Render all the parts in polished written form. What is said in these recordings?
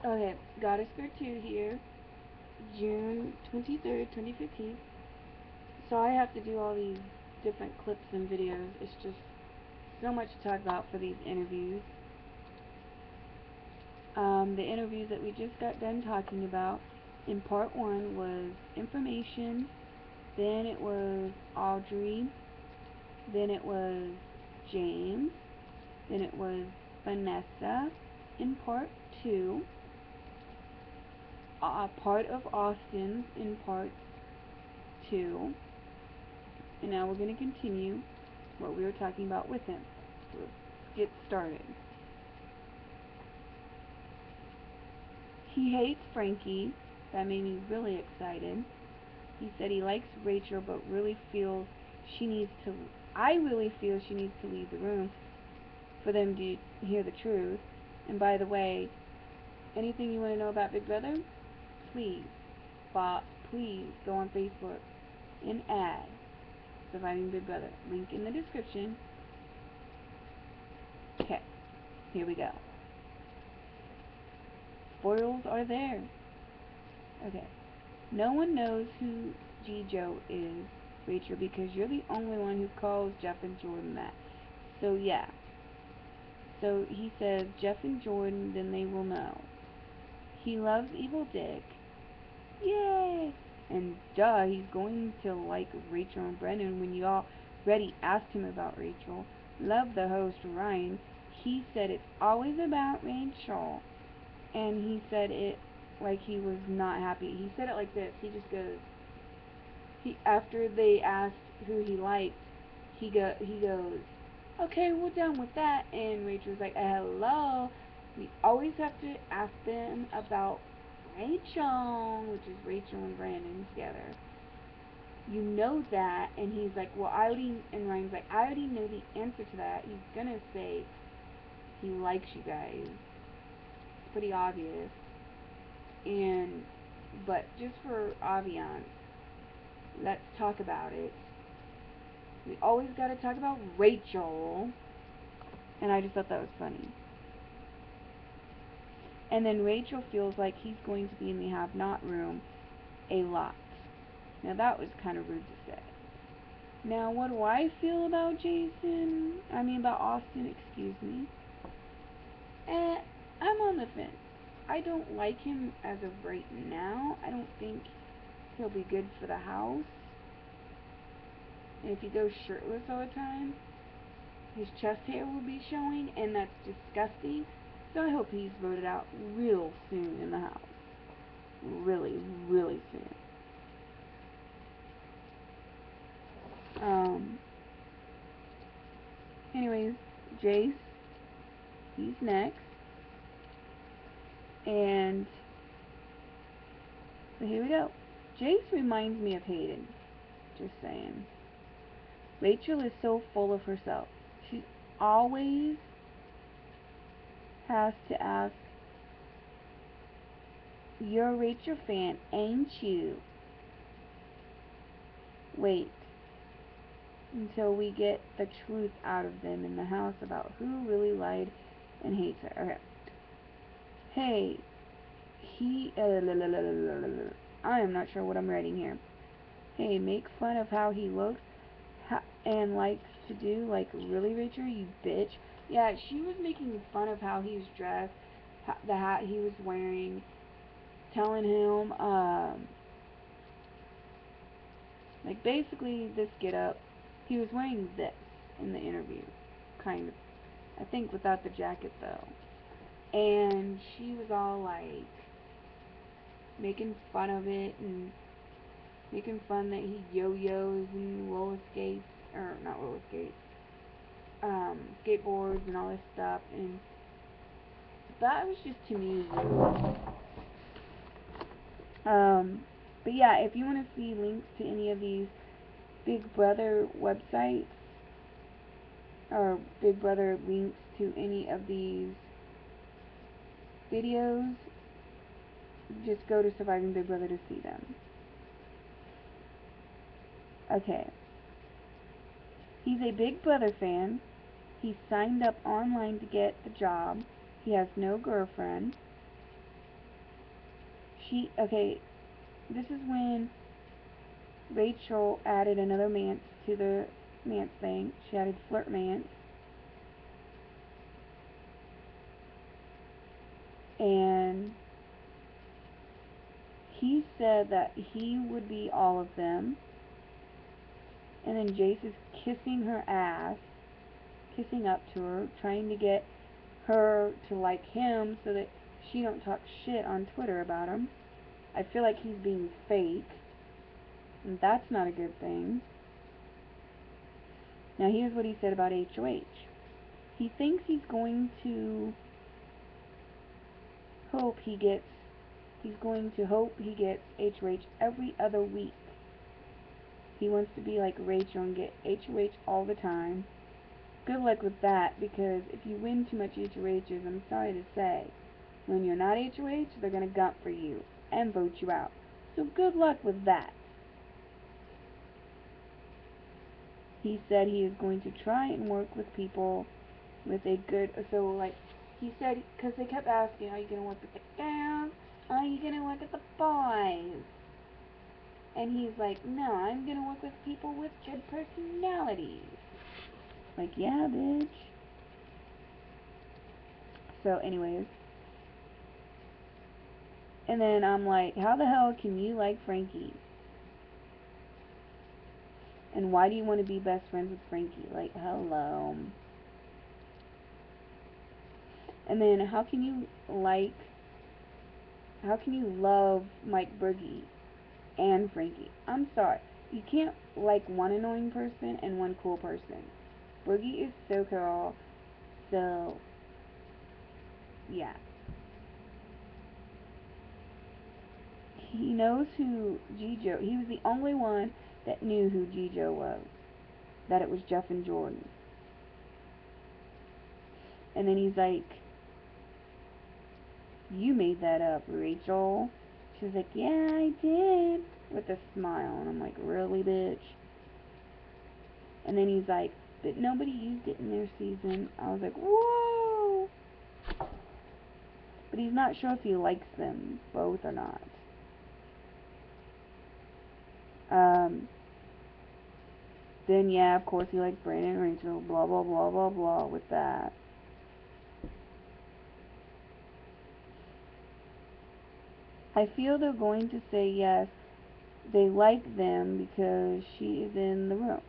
Okay, Goddess Girl 2 here, June 23rd, 2015. So I have to do all these different clips and videos. It's just so much to talk about for these interviews. The interviews that we just got done talking about in part one was information, then it was Audrey, then it was James, then it was Vanessa in part two, part of Austin's in part two, and now we're going to continue what we were talking about with him. So let's get started. He hates Frankie. That made me really excited. He said he likes Rachel, but really feels she needs to. I really feel she needs to leave the room for them to hear the truth. And by the way, anything you want to know about Big Brother, please, please go on Facebook and add Surviving Big Brother. Link in the description. Okay, here we go. Spoils are there. Okay. No one knows who G-Joe is, Rachel, because you're the only one who calls Jeff and Jordan that. So yeah. So he says Jeff and Jordan, then they will know. He loves Evil Dick. Yay! And duh, he's going to like Rachel and Brennan when you already asked him about Rachel. Love the host, Ryan. He said it's always about Rachel. And he said it like he was not happy. He said it like this. He just goes, after they asked who he liked, he goes, okay, we're done with that. And Rachel's like, hello, we always have to ask them about Rachel, which is Rachel and Brandon together. You know that. And he's like, well, and Ryan's like, I already know the answer to that. He's gonna say he likes you guys. It's pretty obvious. But just for ambiance, let's talk about it. We always gotta talk about Rachel. And I just thought that was funny. And then Rachel feels like he's going to be in the have not room a lot. Now that was kind of rude to say. Now what do I feel about about Austin, excuse me. I'm on the fence. I don't like him as of right now. I don't think he'll be good for the house. And if he goes shirtless all the time, his chest hair will be showing, and that's disgusting. So I hope he's voted out real soon in the house. Really, really soon. Anyways, Jace, he's next. And so here we go. Jace reminds me of Hayden. Just saying. Rachel is so full of herself. She always has to ask, you're a Rachel fan, ain't you? Wait until we get the truth out of them in the house about who really lied and hates her. Okay. Hey, I am not sure what I'm writing here. Hey, make fun of how he looks and likes to do, like, really, Rachel, you bitch. Yeah, she was making fun of how he was dressed, the hat he was wearing, telling him, like, basically, this get up. He was wearing this in the interview, kind of. I think without the jacket, though. And she was all, like, making fun of it and making fun that he yo-yos and roller skates, or not roller skates, skateboards and all this stuff, and that was just to me rude. But yeah, if you want to see links to any of these Big Brother websites, or Big Brother links to any of these videos, just go to Surviving Big Brother to see them. Okay. He's a Big Brother fan. He signed up online to get the job. He has no girlfriend. Okay, this is when Rachel added another Mance to the Mance thing. She added Flirt Mance. And he said that he would be all of them. And then Jace is kissing her ass, kissing up to her, trying to get her to like him so that she don't talk shit on Twitter about him. I feel like he's being fake, and that's not a good thing. Now here's what he said about HOH. He thinks he's going to hope he gets HOH every other week. He wants to be like Rachel and get HOH all the time. Good luck with that, because if you win too much HOHs, I'm sorry to say, when you're not HOH, they're going to gump for you and vote you out. So good luck with that. He said he is going to try and work with people with a good, so like, he said, because they kept asking, are you going to work with the girls? Are you going to work with the boys? And he's like, no, I'm going to work with people with good personalities. Like, yeah, bitch. So, anyways. And then I'm like, how the hell can you like Frankie? And why do you want to be best friends with Frankie? Like, hello. And then how can you love Mike Boogie and Frankie? I'm sorry. You can't like one annoying person and one cool person. Boogie is so cool. So, yeah. He knows who G-Joe, he was the only one that knew who G-Joe was. That it was Jeff and Jordan. And then he's like, you made that up, Rachel. She was like, yeah, I did. With a smile. And I'm like, really, bitch? And then he's like, but nobody used it in their season. I was like, whoa! But he's not sure if he likes them both or not. Then, yeah, of course he likes Brandon and Rachel. Blah, blah, blah, blah, blah with that. I feel they're going to say yes, they like them because she is in the room.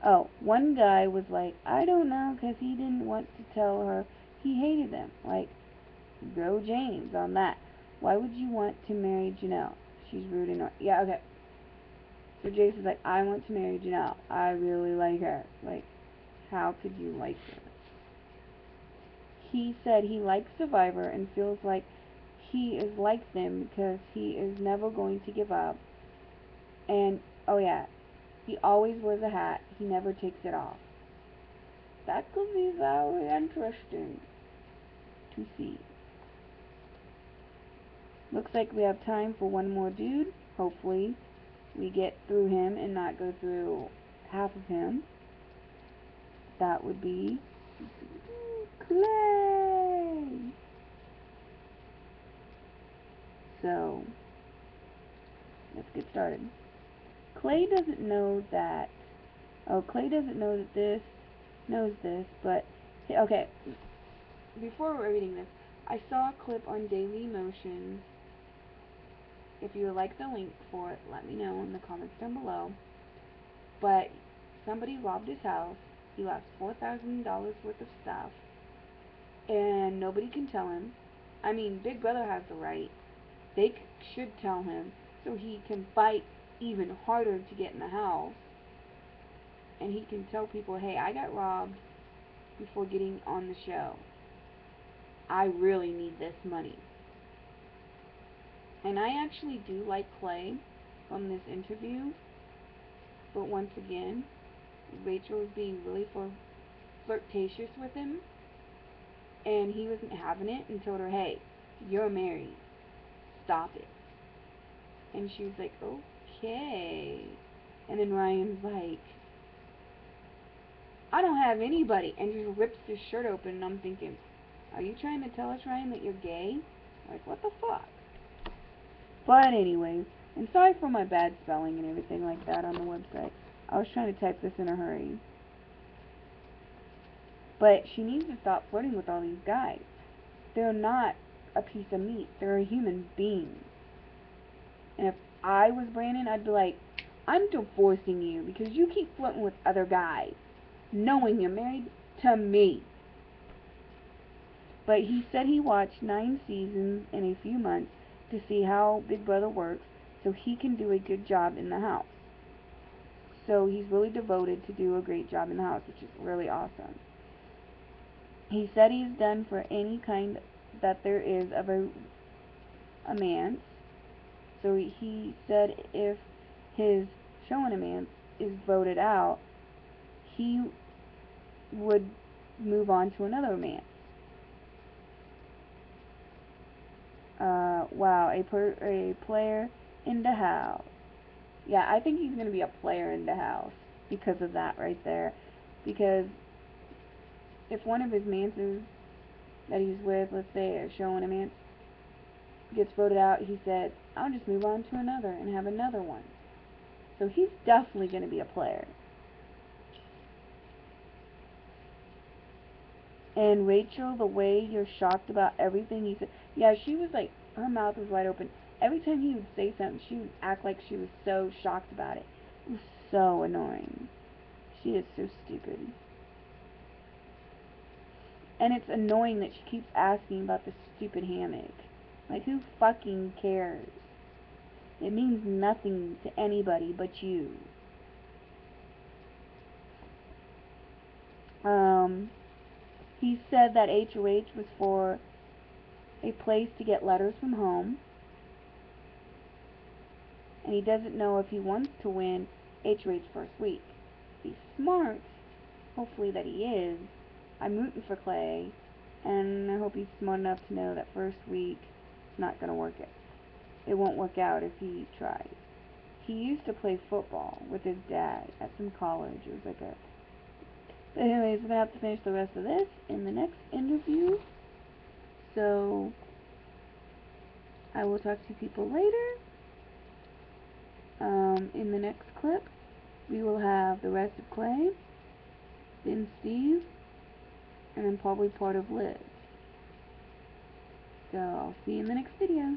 Oh, one guy was like, I don't know, because he didn't want to tell her he hated them. Like, go James on that. Why would you want to marry Janelle? She's rude and yeah, okay. So Jace is like, I want to marry Janelle. I really like her. Like, how could you like her? He said he likes Survivor and feels like he is like them because he is never going to give up. And, oh yeah, he always wears a hat. He never takes it off. That could be very interesting to see. Looks like we have time for one more dude. Hopefully we get through him and not go through half of him. That would be Clay. So, let's get started. Clay doesn't know that this knows this, but okay. Before we're reading this, I saw a clip on Daily Motion. If you would like the link for it, let me know in the comments down below. But somebody robbed his house. He lost $4,000 worth of stuff, and nobody can tell him. I mean, Big Brother has the right. They should tell him so he can fight even harder to get in the house. And he can tell people, hey, I got robbed before getting on the show. I really need this money. And I actually do like Clay from this interview. But once again, Rachel was being really flirtatious with him. And he wasn't having it and told her, hey, you're married. Stop it. And she was like, okay. And then Ryan's like, I don't have anybody. And just rips his shirt open. And I'm thinking, are you trying to tell us, Ryan, that you're gay? Like, what the fuck? But anyways, and sorry for my bad spelling and everything like that on the website. I was trying to type this in a hurry. But she needs to stop flirting with all these guys. They're not a piece of meat. They're a human being. And if I was Brandon, I'd be like, I'm divorcing you because you keep flirting with other guys, knowing you're married to me. But he said he watched 9 seasons in a few months to see how Big Brother works so he can do a good job in the house. So he's really devoted to do a great job in the house, which is really awesome. He said he's done for any kind that there is of a man. So he said if his showing a man is voted out, he would move on to another man. Wow, a player in the house. Yeah, I think he's going to be a player in the house because of that right there. Because if one of his manses that he's with, let's say, a showing a man, gets voted out, he said, I'll just move on to another and have another one. So he's definitely going to be a player. And Rachel, the way you're shocked about everything he said, yeah, she was like, her mouth was wide open. Every time he would say something, she would act like she was so shocked about it. It was so annoying. She is so stupid. And it's annoying that she keeps asking about the stupid hammock. Like, who fucking cares? It means nothing to anybody but you. He said that HOH was for a place to get letters from home. And he doesn't know if he wants to win HOH first week. He's smart. Hopefully that he is. I'm rooting for Clay. And I hope he's smart enough to know that first week it's not going to work out. It won't work out if he tries. He used to play football with his dad at some college. It was like a... But anyways, we're going to have to finish the rest of this in the next interview. So, I will talk to you people later. In the next clip, we will have the rest of Clay, then Steve, and then probably part of Liz. So, I'll see you in the next video.